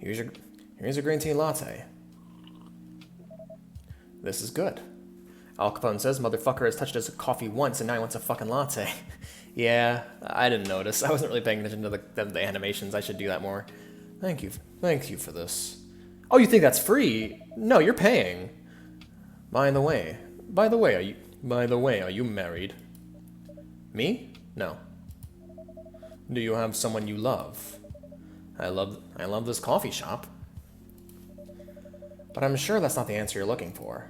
Here's your green tea latte. This is good. Al Capone says motherfucker has touched his coffee once and now he wants a fucking latte. Yeah, I didn't notice. I wasn't really paying attention to the animations. I should do that more. Thank you for this. Oh, you think that's free? No, you're paying. By the way, are you married? Me? No. Do you have someone you love? I love this coffee shop. But I'm sure that's not the answer you're looking for.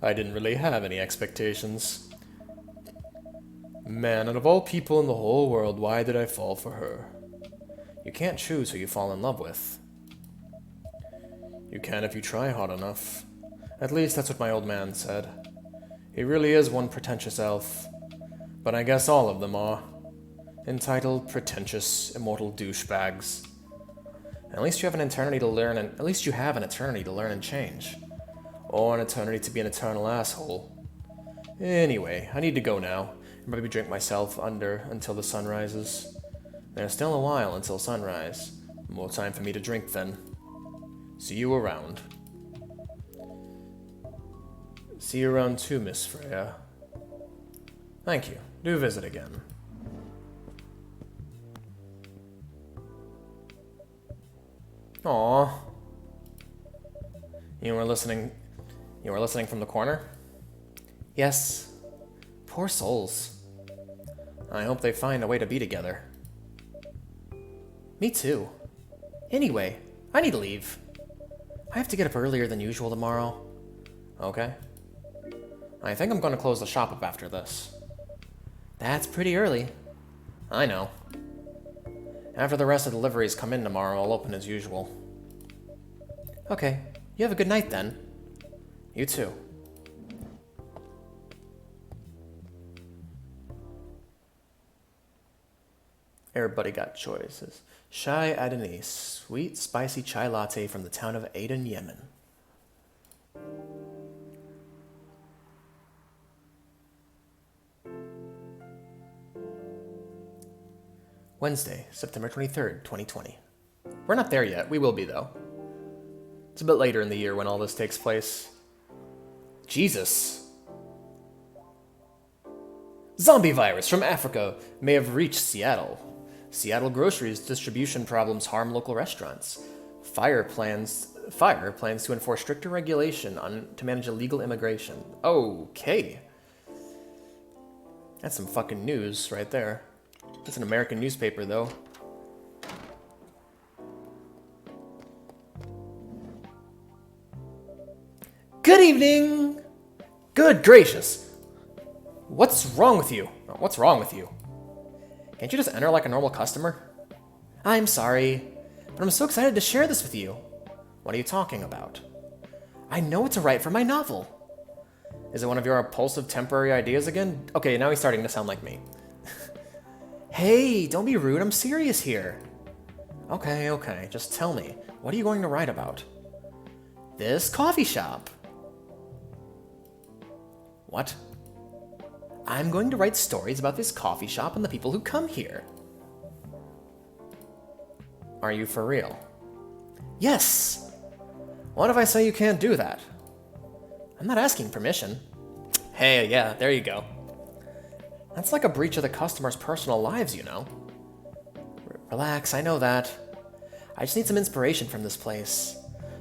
I didn't really have any expectations. Man, out of all people in the whole world, why did I fall for her? You can't choose who you fall in love with. You can if you try hard enough. At least that's what my old man said. He really is one pretentious elf. But I guess all of them are. Entitled, pretentious, immortal douchebags. At least you have an eternity to learn and change. Or an eternity to be an eternal asshole. Anyway, I need to go now, and maybe drink myself under until the sun rises. There's still a while until sunrise. More time for me to drink then. See you around. See you around too, Miss Freya. Thank you. Do visit again. Aww. You were listening from the corner? Yes. Poor souls. I hope they find a way to be together. Me too. Anyway, I need to leave. I have to get up earlier than usual tomorrow. Okay. I think I'm going to close the shop up after this. That's pretty early. I know. After the rest of the deliveries come in tomorrow, I'll open as usual. Okay. You have a good night then. You too. Everybody got choices. Chai Adenese, sweet, spicy chai latte from the town of Aden, Yemen. Wednesday, September 23rd, 2020. We're not there yet. We will be, though. It's a bit later in the year when all this takes place. Jesus. Zombie virus from Africa may have reached Seattle. Seattle groceries distribution problems harm local restaurants. Fire plans to enforce stricter regulation to manage illegal immigration. Okay. That's some fucking news right there. It's an American newspaper, though. Good evening! Good gracious! What's wrong with you? What's wrong with you? Can't you just enter like a normal customer? I'm sorry, but I'm so excited to share this with you. What are you talking about? I know what to write for my novel. Is it one of your impulsive temporary ideas again? Okay, now he's starting to sound like me. Hey, don't be rude, I'm serious here. Okay, just tell me, what are you going to write about? This coffee shop. What? I'm going to write stories about this coffee shop and the people who come here. Are you for real? Yes! What if I say you can't do that? I'm not asking permission. Hey, yeah, there you go. That's like a breach of the customer's personal lives, you know. Relax, I know that. I just need some inspiration from this place.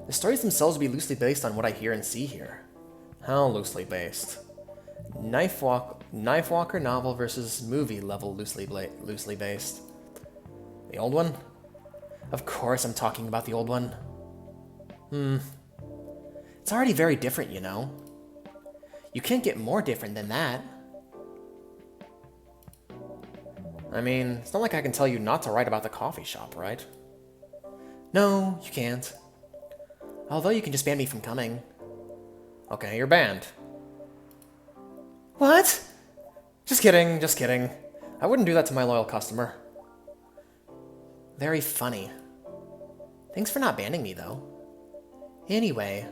The stories themselves will be loosely based on what I hear and see here. How loosely based? Knife Walker novel versus movie level loosely based. The old one? Of course I'm talking about the old one. It's already very different, you know. You can't get more different than that. I mean, it's not like I can tell you not to write about the coffee shop, right? No, you can't. Although you can just ban me from coming. Okay, you're banned. What? Just kidding. I wouldn't do that to my loyal customer. Very funny. Thanks for not banning me, though. Anyway,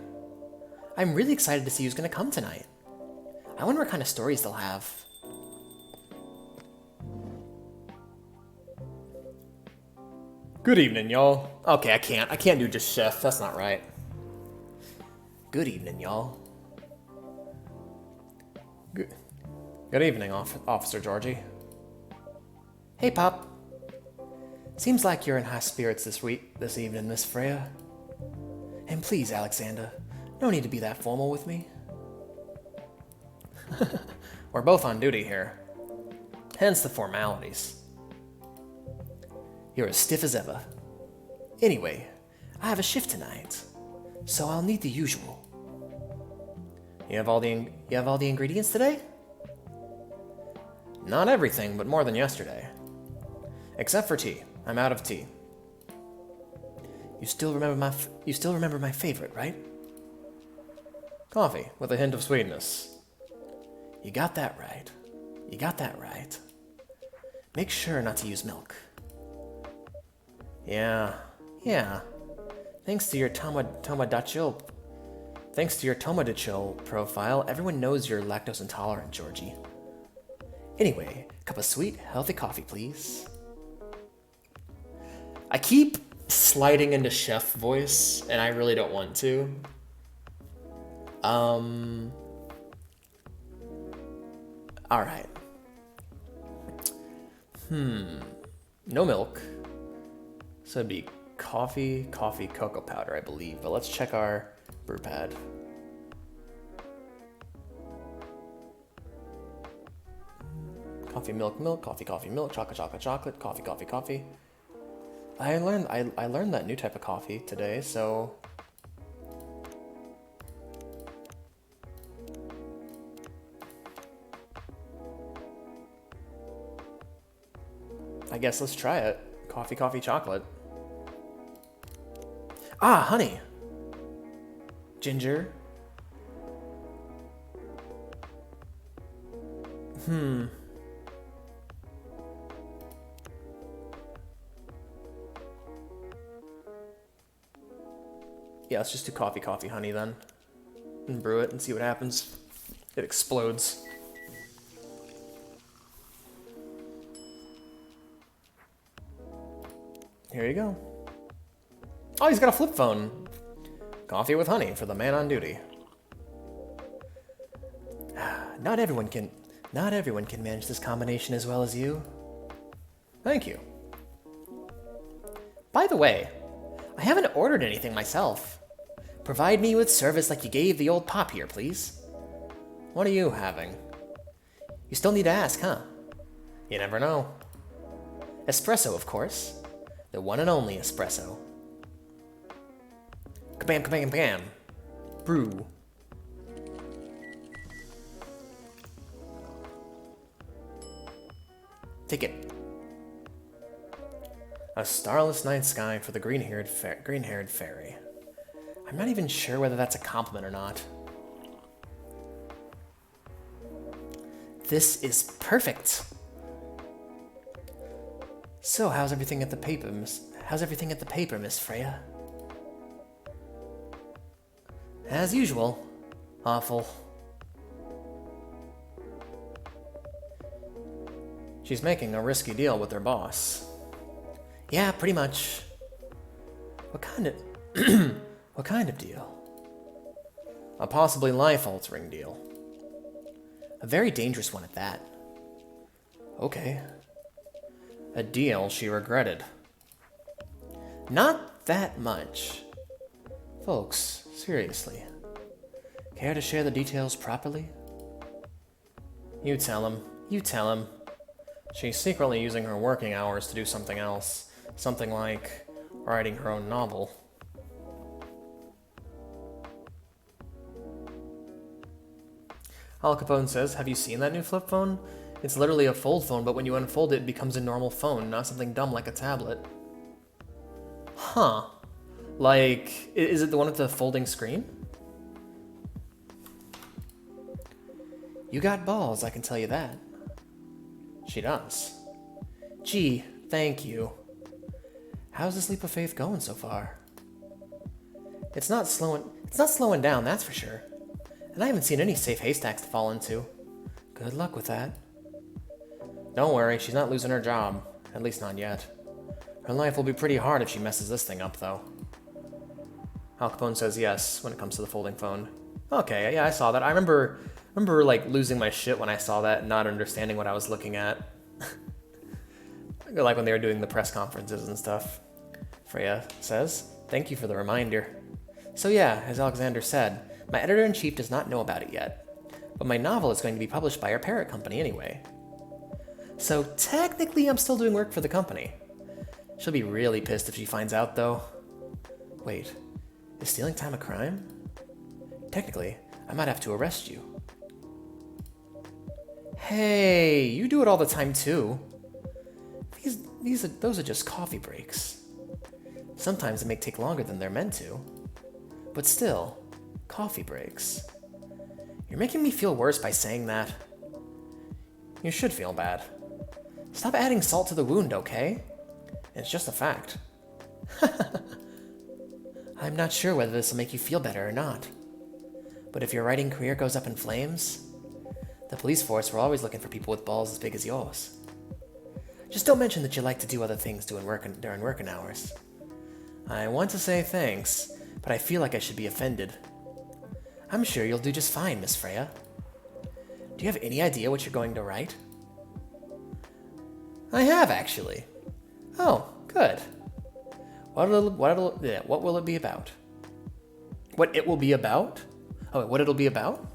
I'm really excited to see who's gonna come tonight. I wonder what kind of stories they'll have. Good evening, y'all. Okay, I can't do just chef. That's not right. Good evening, y'all. Good evening, Officer Georgie. Hey, Pop. Seems like you're in high spirits this evening, Miss Freya. And please, Alexander, no need to be that formal with me. We're both on duty here. Hence the formalities. You're as stiff as ever. Anyway, I have a shift tonight, so I'll need the usual. You have all the ingredients today? Not everything, but more than yesterday. Except for tea. I'm out of tea. You still remember my favorite, right? Coffee with a hint of sweetness. You got that right. You got that right. Make sure not to use milk. Yeah. Thanks to your Tomadachil profile, everyone knows you're lactose intolerant, Georgie. Anyway, cup of sweet, healthy coffee, please. I keep sliding into chef voice, and I really don't want to. Alright. No milk. So it'd be coffee, cocoa powder, I believe. But let's check our brew pad. Coffee, milk, coffee, milk, chocolate, coffee. I learned that new type of coffee today, so I guess let's try it. Coffee, chocolate. Ah, honey. Ginger. Yeah, let's just do coffee, honey then. And brew it and see what happens. It explodes. Here you go. Oh, he's got a flip phone. Coffee with honey for the man on duty. Not everyone can manage this combination as well as you. Thank you. By the way, I haven't ordered anything myself. Provide me with service like you gave the old Pop here, please. What are you having? You still need to ask, huh? You never know. Espresso, of course. The one and only espresso. Kabam, kabam, bam. Brew. Take it. A starless night sky for the green-haired fairy. I'm not even sure whether that's a compliment or not. This is perfect. So, how's everything at the paper, Miss Freya? As usual. Awful. She's making a risky deal with her boss. Yeah, pretty much. What kind of deal? A possibly life-altering deal. A very dangerous one at that. Okay. A deal she regretted. Not that much. Folks, seriously. Care to share the details properly? You tell him. She's secretly using her working hours to do something else. Something like writing her own novel. Al Capone says, have you seen that new flip phone? It's literally a fold phone, but when you unfold it, it becomes a normal phone, not something dumb like a tablet. Huh. Like, is it the one with the folding screen? You got balls, I can tell you that. She does. Gee, thank you. How's this leap of faith going so far? It's not slowing down, that's for sure. And I haven't seen any safe haystacks to fall into. Good luck with that. Don't worry, she's not losing her job. At least not yet. Her life will be pretty hard if she messes this thing up, though. Al Capone says yes when it comes to the folding phone. Okay, yeah, I saw that. I remember like losing my shit when I saw that and not understanding what I was looking at. Like when they were doing the press conferences and stuff. Freya says, "Thank you for the reminder." So yeah, as Alexander said, my editor-in-chief does not know about it yet. But my novel is going to be published by our parent company anyway. So technically I'm still doing work for the company. She'll be really pissed if she finds out, though. Wait, is stealing time a crime? Technically, I might have to arrest you. Hey, you do it all the time too. Those are just coffee breaks. Sometimes they may take longer than they're meant to. But still, coffee breaks. You're making me feel worse by saying that. You should feel bad. Stop adding salt to the wound, okay? It's just a fact. I'm not sure whether this will make you feel better or not. But if your writing career goes up in flames, the police force were always looking for people with balls as big as yours. Just don't mention that you like to do other things during working hours. I want to say thanks, but I feel like I should be offended. I'm sure you'll do just fine, Miss Freya. Do you have any idea what you're going to write? I have, actually. Oh, good. What will it be about? What it will be about? Oh, what it'll be about?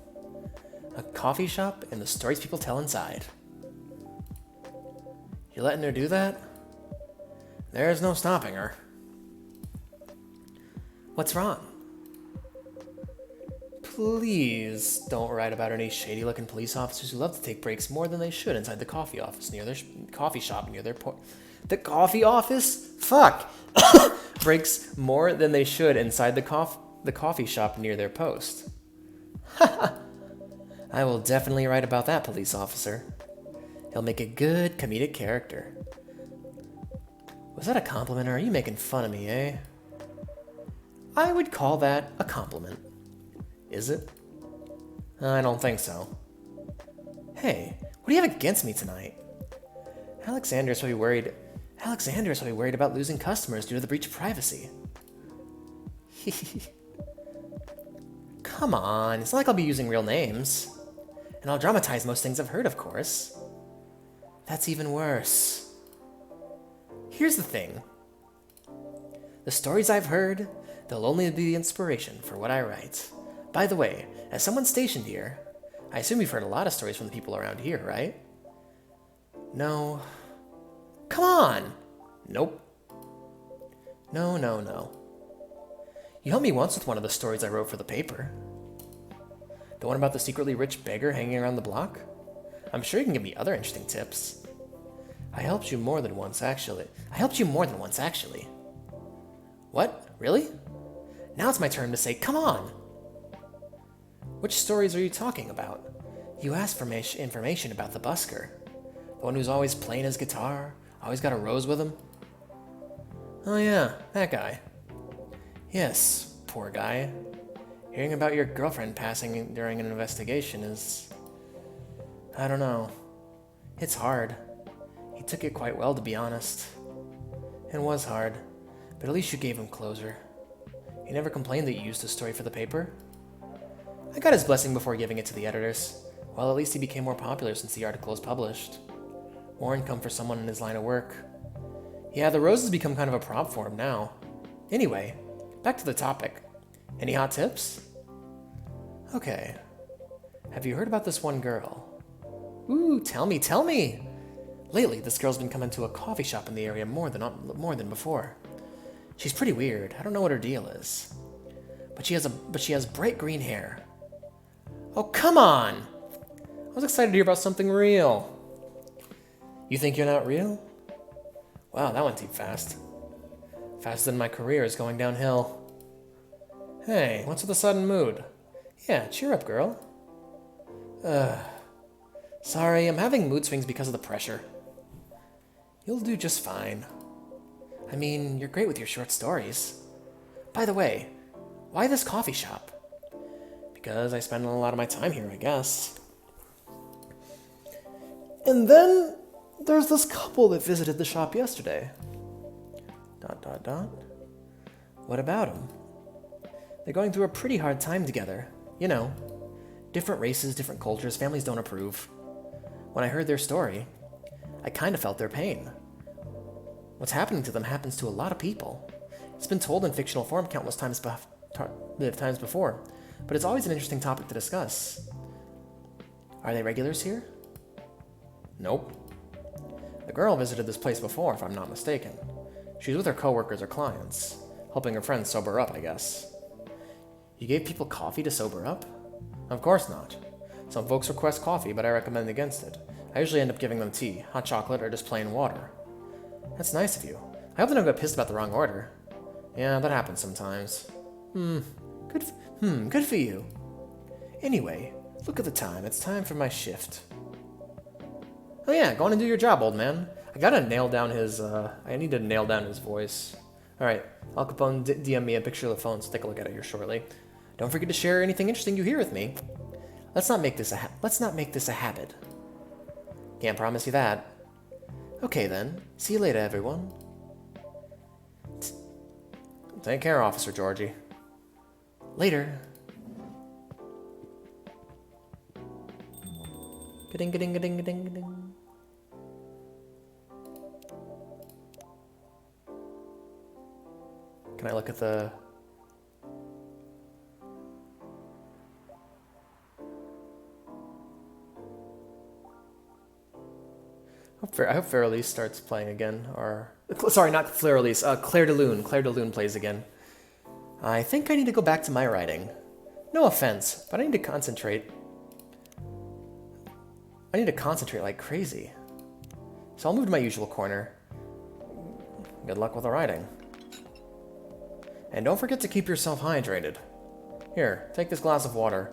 A coffee shop and the stories people tell inside. You letting her do that? There's no stopping her. What's wrong? Please don't write about any shady-looking police officers who love to take breaks more than they should inside the coffee office near their coffee shop near their the coffee office? Fuck! Breaks more than they should inside the coffee shop near their post. I will definitely write about that police officer. He'll make a good comedic character. Was that a compliment, or are you making fun of me, eh? I would call that a compliment. Is it? I don't think so. Hey, what do you have against me tonight? Alexander's probably worried about losing customers due to the breach of privacy. Come on, it's not like I'll be using real names. And I'll dramatize most things I've heard, of course. That's even worse. Here's the thing. The stories I've heard, they'll only be the inspiration for what I write. By the way, as someone stationed here, I assume you've heard a lot of stories from the people around here, right? No. Come on! Nope. No. You helped me once with one of the stories I wrote for the paper. The one about the secretly rich beggar hanging around the block? I'm sure you can give me other interesting tips. I helped you more than once, actually. What? Really? Now it's my turn to say, come on! Which stories are you talking about? You asked for information about the busker. The one who's always playing his guitar, always got a rose with him. Oh yeah, that guy. Yes, poor guy. Hearing about your girlfriend passing during an investigation is... I don't know. It's hard. He took it quite well, to be honest. It was hard, but at least you gave him closure. He never complained that you used the story for the paper. I got his blessing before giving it to the editors. Well, at least he became more popular since the article was published. More income for someone in his line of work. Yeah, the rose has become kind of a prop for him now. Anyway, back to the topic. Any hot tips? Okay. Have you heard about this one girl? Ooh, tell me! Lately, this girl's been coming to a coffee shop in the area more than before. She's pretty weird. I don't know what her deal is. But she has bright green hair. Oh, come on! I was excited to hear about something real. You think you're not real? Wow, that went too fast. Faster than my career is going downhill. Hey, what's with the sudden mood? Yeah, cheer up, girl. Sorry, I'm having mood swings because of the pressure. You'll do just fine. I mean, you're great with your short stories. By the way, why this coffee shop? Because I spend a lot of my time here, I guess. And then there's this couple that visited the shop yesterday. Dot, dot, dot. What about them? They're going through a pretty hard time together. You know, different races, different cultures, families don't approve. When I heard their story, I kind of felt their pain. What's happening to them happens to a lot of people. It's been told in fictional form countless times before, but it's always an interesting topic to discuss. Are they regulars here? Nope. The girl visited this place before, if I'm not mistaken. She's with her coworkers or clients, helping her friends sober up, I guess. You gave people coffee to sober up? Of course not. Some folks request coffee, but I recommend against it. I usually end up giving them tea, hot chocolate, or just plain water. That's nice of you. I hope they don't get pissed about the wrong order. Yeah, that happens sometimes. Good for you. Anyway, look at the time. It's time for my shift. Oh yeah, go on and do your job, old man. I gotta nail down his, I need to nail down his voice. Alright, Al Capone DM me a picture of the phone, so take a look at it here shortly. Don't forget to share anything interesting you hear with me. Let's not make this a habit. Can't promise you that. Okay then, see you later, everyone. Take care, Officer Georgie. Later. Ga-ding, ga-ding, ga-ding, ga-ding, ga-ding. Can I look at the... I hope Furi starts playing again, or... Sorry, not Furi, Claire de Lune. Claire de Lune plays again. I think I need to go back to my writing. No offense, but I need to concentrate. I need to concentrate like crazy. So I'll move to my usual corner. Good luck with the writing. And don't forget to keep yourself hydrated. Here, take this glass of water.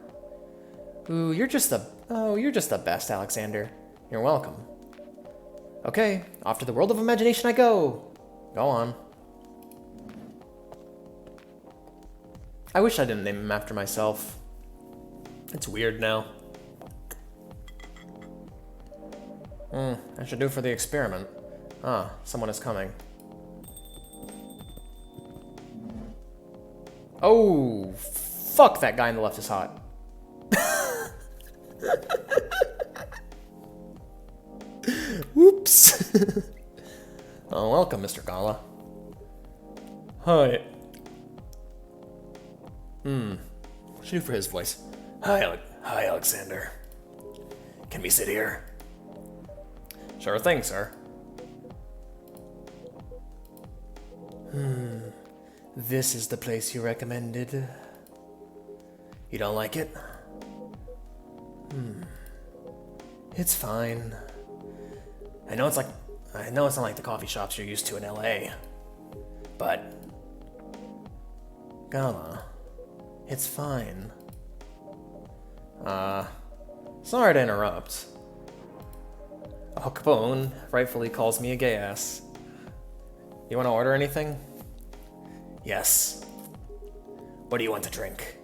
Ooh, you're just the best, Alexander. You're welcome. Okay, off to the world of imagination I go! Go on. I wish I didn't name him after myself. It's weird now. I should do for the experiment. Ah, someone is coming. Oh, fuck, that guy on the left is hot. Whoops. Oh, welcome, Mr. Gala. Hi. Shoot for his voice. Hi, Alexander. Can we sit here? Sure thing, sir. This is the place you recommended. You don't like it? It's fine. I know it's not like the coffee shops you're used to in LA. But Gala, it's fine. Sorry to interrupt. Al Capone rightfully calls me a gay ass. You want to order anything? Yes. What do you want to drink?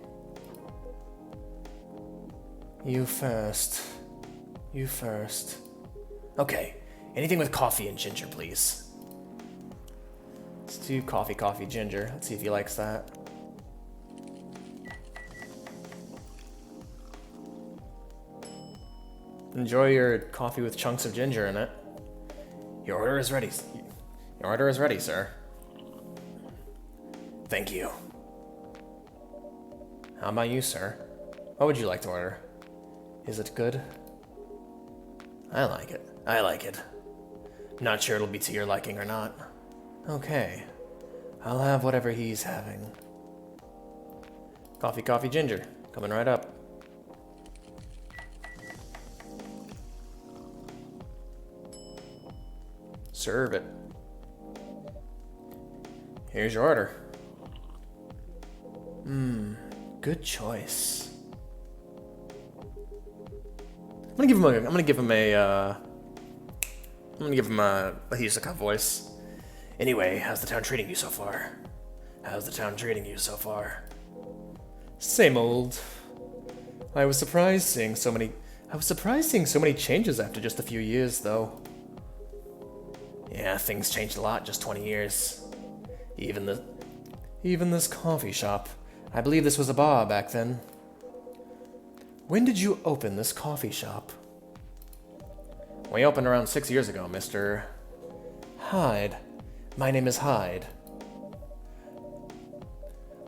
You first. You first. Okay. Anything with coffee and ginger, please. Let's do coffee, ginger. Let's see if he likes that. Enjoy your coffee with chunks of ginger in it. Your order is ready. Your order is ready, sir. Thank you. How about you, sir? What would you like to order? Is it good? I like it. I like it. Not sure it'll be to your liking or not. Okay. I'll have whatever he's having. Coffee, ginger. Coming right up. Serve it. Here's your order. Good choice. I'm gonna give him a Hisoka voice. Anyway, how's the town treating you so far? Same old. I was surprised seeing so many changes after just a few years, though. Yeah, things changed a lot, just 20 years. Even the... Even this coffee shop. I believe this was a bar back then. When did you open this coffee shop? We opened around 6 years ago, Mr. Hyde. My name is Hyde.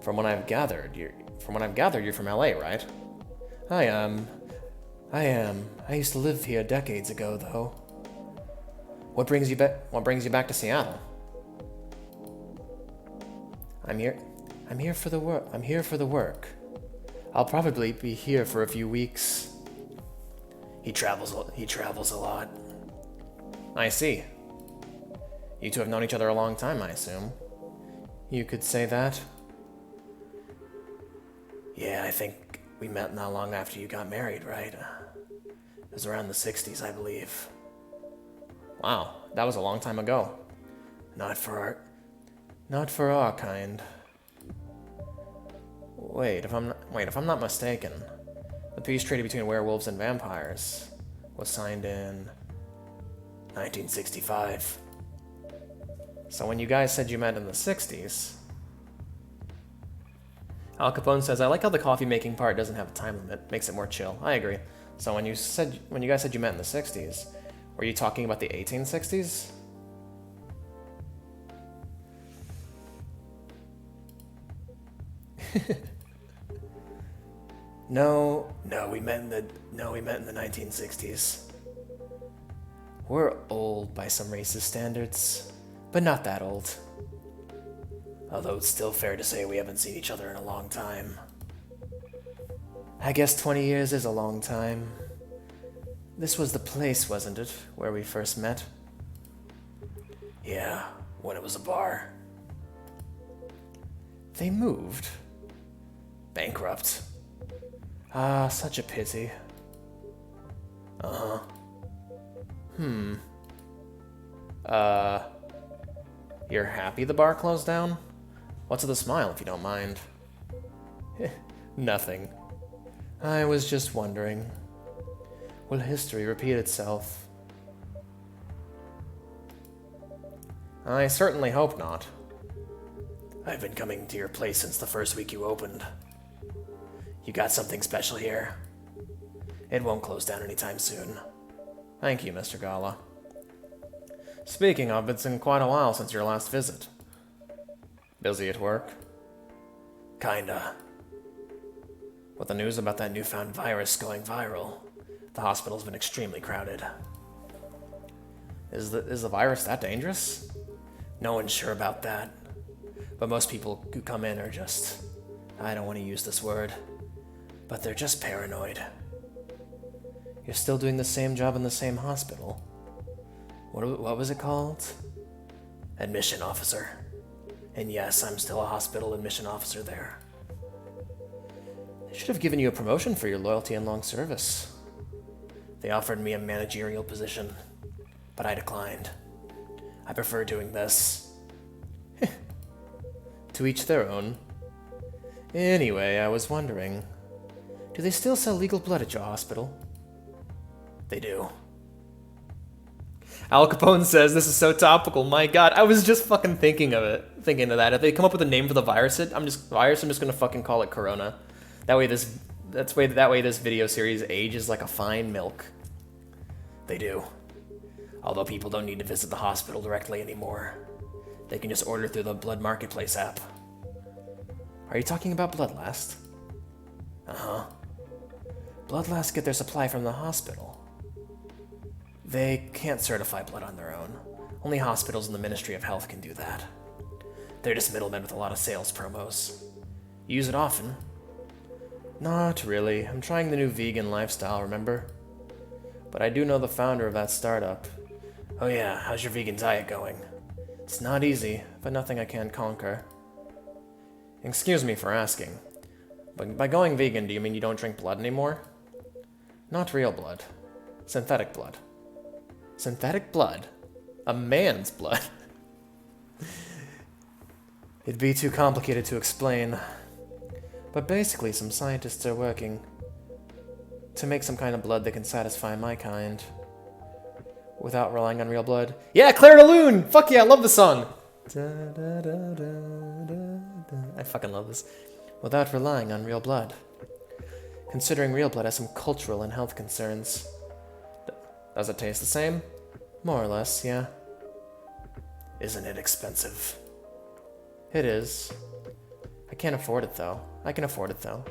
From what I've gathered, you're from LA, right? I am. I used to live here decades ago, though. What brings you back to Seattle? I'm here for the work. I'll probably be here for a few weeks. He travels a lot. I see. You two have known each other a long time, I assume. You could say that. Yeah, I think we met not long after you got married, right? It was around the 60s, I believe. Wow, that was a long time ago. Not for our kind. Wait, if I'm not mistaken, the peace treaty between werewolves and vampires was signed in 1965. So when you guys said you met in the 60s... Al Capone says, I like how the coffee making part doesn't have a time limit. Makes it more chill. I agree. So when you guys said you met in the 60s, were you talking about the 1860s? No, we met in the 1960s. We're old by some racist standards, but not that old. Although it's still fair to say we haven't seen each other in a long time. I guess 20 years is a long time. This was the place, wasn't it, where we first met? Yeah, when it was a bar. They moved. Bankrupt. Ah, such a pity. Uh-huh. You're happy the bar closed down? What's with the smile, if you don't mind? Nothing. I was just wondering. Will history repeat itself? I certainly hope not. I've been coming to your place since the first week you opened. You got something special here. It won't close down anytime soon. Thank you, Mr. Gala. Speaking of, it's been quite a while since your last visit. Busy at work? Kinda. With the news about that newfound virus going viral, the hospital's been extremely crowded. Is the virus that dangerous? No one's sure about that. But most people who come in are just... I don't want to use this word, but they're just paranoid. You're still doing the same job in the same hospital. What was it called? Admission officer. And yes, I'm still a hospital admission officer there. They should have given you a promotion for your loyalty and long service. They offered me a managerial position, but I declined. I prefer doing this. To each their own. Anyway, I was wondering, do they still sell legal blood at your hospital? They do. Al Capone says, this is so topical, my god, I was just fucking thinking of that. If they come up with a name for the virus, I'm just gonna fucking call it Corona. That way this video series ages like a fine milk. They do. Although people don't need to visit the hospital directly anymore. They can just order through the Blood Marketplace app. Are you talking about Bloodlast? Uh-huh. Bloodlast get their supply from the hospital. They can't certify blood on their own. Only hospitals and the Ministry of Health can do that. They're just middlemen with a lot of sales promos. You use it often? Not really. I'm trying the new vegan lifestyle, remember? But I do know the founder of that startup. Oh yeah, how's your vegan diet going? It's not easy, but nothing I can't conquer. Excuse me for asking, but by going vegan, do you mean you don't drink blood anymore? Not real blood. Synthetic blood. Synthetic blood? A man's blood? It'd be too complicated to explain. But basically, some scientists are working to make some kind of blood that can satisfy my kind. Without relying on real blood. Yeah, Claire de Lune! Fuck yeah, I love the song! I fucking love this. Without relying on real blood. Considering real blood has some cultural and health concerns. Does it taste the same? More or less, yeah. Isn't it expensive? It is. I can't afford it though. I can afford it though.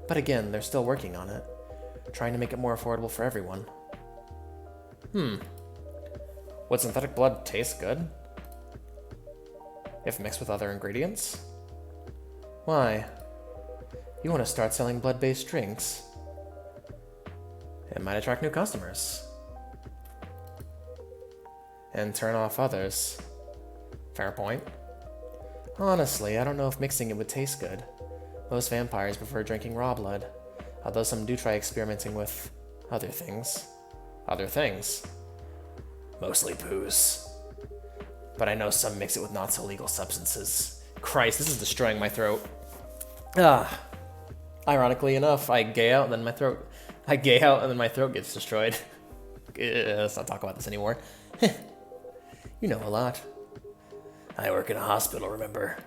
But again, they're still working on it. Trying to make it more affordable for everyone. Would synthetic blood taste good? If mixed with other ingredients? Why? You want to start selling blood-based drinks? It might attract new customers. And turn off others. Fair point. Honestly, I don't know if mixing it would taste good. Most vampires prefer drinking raw blood, although some do try experimenting with other things. Other things. Mostly booze. But I know some mix it with not-so-legal substances. Christ, this is destroying my throat. Ironically enough, I gay out and then my throat gets destroyed. Let's not talk about this anymore. You know a lot. I work in a hospital, remember?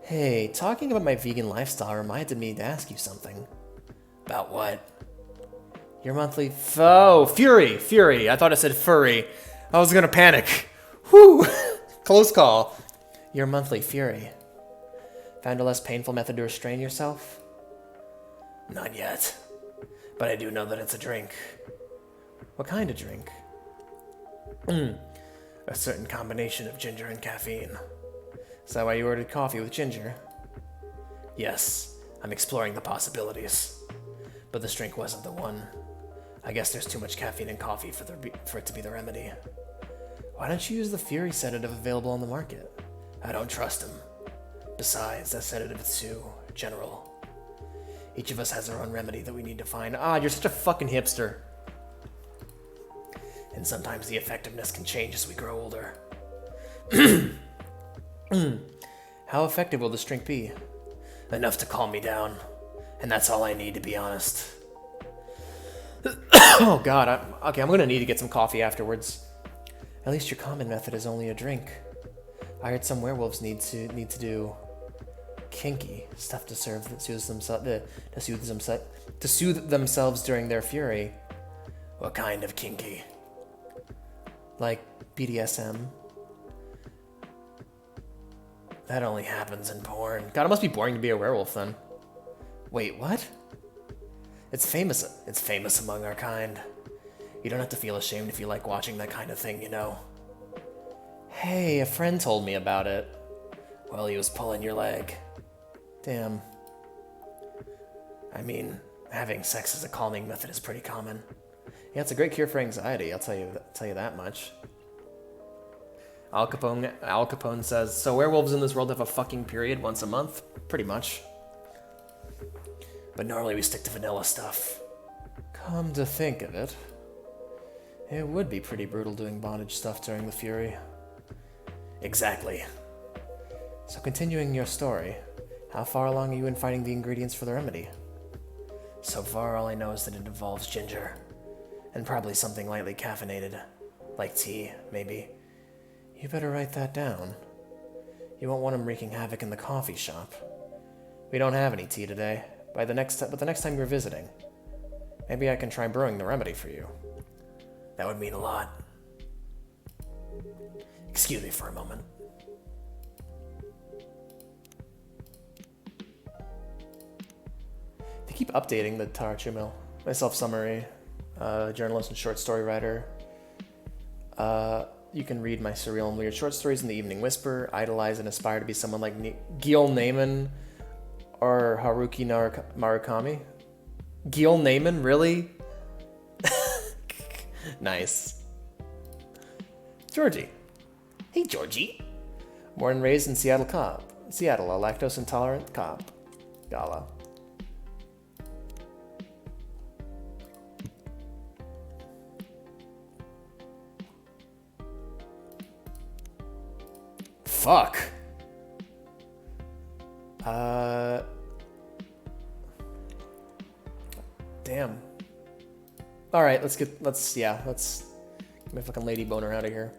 Hey, talking about my vegan lifestyle reminded me to ask you something. About what? Your monthly Furi. I thought it said furry. I was gonna panic. Whew! Close call. Your monthly Furi. Found a less painful method to restrain yourself? Not yet. But I do know that it's a drink. What kind of drink? A certain combination of ginger and caffeine. Is that why you ordered coffee with ginger? Yes, I'm exploring the possibilities. But this drink wasn't the one. I guess there's too much caffeine in coffee for it to be the remedy. Why don't you use the Fury sedative available on the market? I don't trust him. Besides, that sedative is too general. Each of us has our own remedy that we need to find. You're such a fucking hipster. And sometimes the effectiveness can change as we grow older. How effective will this drink be? Enough to calm me down. And that's all I need, to be honest. Oh god, I'm gonna need to get some coffee afterwards. At least your common method is only a drink. I heard some werewolves need to do kinky stuff to soothe themselves during their fury. What kind of kinky? Like BDSM. That only happens in porn. God, it must be boring to be a werewolf then. Wait, what? It's famous among our kind. You don't have to feel ashamed if you like watching that kind of thing, you know. Hey, a friend told me about it. Well, he was pulling your leg. Damn. I mean, having sex as a calming method is pretty common. Yeah, it's a great cure for anxiety, I'll tell you that much. Al Capone says, so werewolves in this world have a fucking period once a month? Pretty much. But normally we stick to vanilla stuff. Come to think of it, it would be pretty brutal doing bondage stuff during the Fury. Exactly. So continuing your story, how far along are you in finding the ingredients for the remedy? So far, all I know is that it involves ginger. And probably something lightly caffeinated. Like tea, maybe. You better write that down. You won't want him wreaking havoc in the coffee shop. We don't have any tea today, but the next time you're visiting, maybe I can try brewing the remedy for you. That would mean a lot. Excuse me for a moment. They keep updating the Tarachu Mill. Myself summary, journalist and short story writer. You can read my surreal and weird short stories in the Evening Whisper, idolize and aspire to be someone like Gil Naiman or Haruki Murakami. Gil Naiman, really? Nice. Georgie. Hey, Georgie. Born and raised in Seattle, a lactose intolerant cop. Gala. Fuck. Damn. Alright, let's get my fucking lady boner out of here.